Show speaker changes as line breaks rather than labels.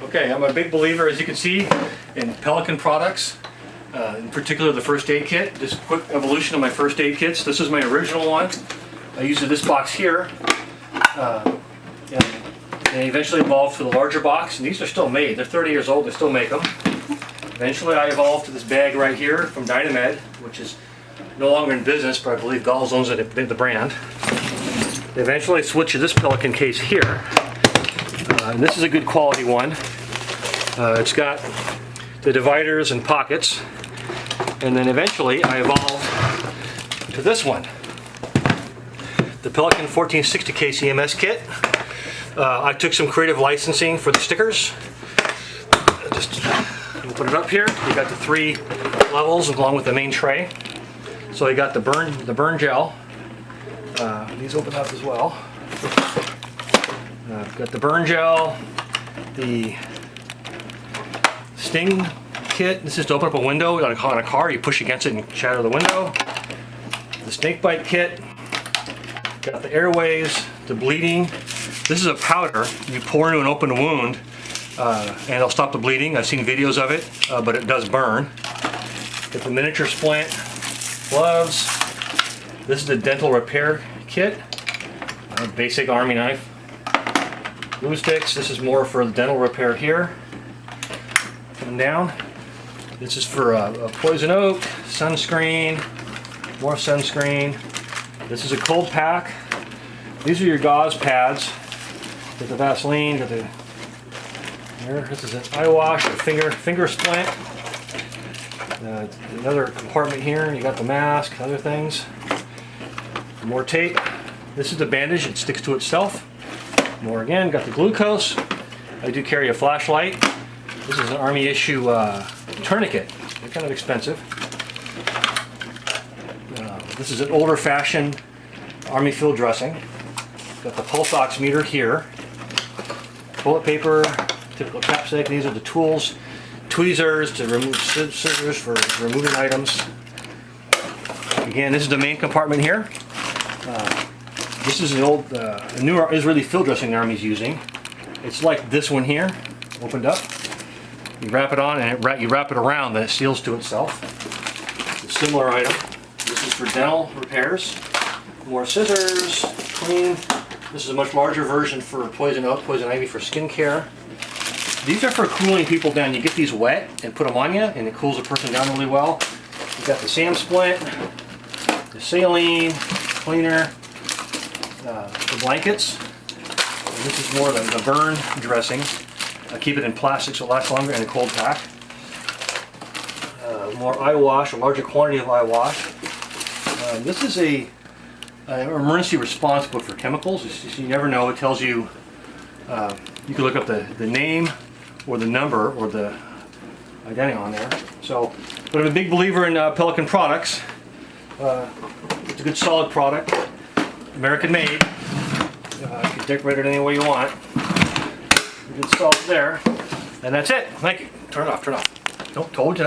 Okay, I'm a big believer, as you can see, in Pelican products, in particular the first aid kit. Just a quick evolution of my first aid kits. This is my original one. I used this box here. And they eventually evolved to the larger box, and these are still made. They're 30 years old, they still make them. Eventually I evolved to this bag right here from Dynamed, which is no longer in business, but I believe Galls owns it, the brand. Eventually I switched to this Pelican case here. And this is a good quality one. It's got the dividers and pockets. And then eventually I evolved to this one. The Pelican 1460 case EMS kit. I took some creative licensing for the stickers. Just put it up here. You got the 3 levels along with the main tray. So you got the burn gel. These open up as well. Got the burn gel, the sting kit. This is to open up a window on a car. You push against it and shatter the window. The snake bite kit. Got the airways, the bleeding. This is a powder you pour into an open wound, and it'll stop the bleeding. I've seen videos of it, but it does burn. Got the miniature splint, gloves. This is the dental repair kit. Basic army knife. Glue sticks. This is more for the dental repair here. Coming down. This is for poison oak, sunscreen, more sunscreen. This is a cold pack. These are your gauze pads. Got the Vaseline, got the there. This is an eye wash, a finger splint. Another compartment here. You got the mask, other things. More tape. This is the bandage. It sticks to itself. More again. Got the glucose. I do carry a flashlight. This is an Army issue tourniquet. They're kind of expensive. This is an older fashioned Army field dressing. Got the pulse oximeter here. Toilet paper, typical chapstick. These are the tools. Tweezers to remove scissors for removing items. Again, this is the main compartment here. This is an old, a new Israeli field dressing the Army's using. It's like this one here, opened up. You wrap it on and you wrap it around, then it seals to itself. It's a similar item. This is for dental repairs. More scissors, clean. This is a much larger version for poison oak, poison ivy for skin care. These are for cooling people down. You get these wet and put them on you, and it cools a person down really well. You got the SAM splint, the saline cleaner, the blankets. And this is more the burn dressing. I keep it in plastic so it lasts longer, and a cold pack. More eye wash, a larger quantity of eye wash. This is an emergency response book for chemicals. You never know. It tells you, you can look up the name or the number or the identity on there. So, but I'm a big believer in Pelican products. It's a good solid product, American made. You can decorate it any way you want. Good solid there. And that's it. Thank you. Turn it off, turn it off. Nope, told you not to.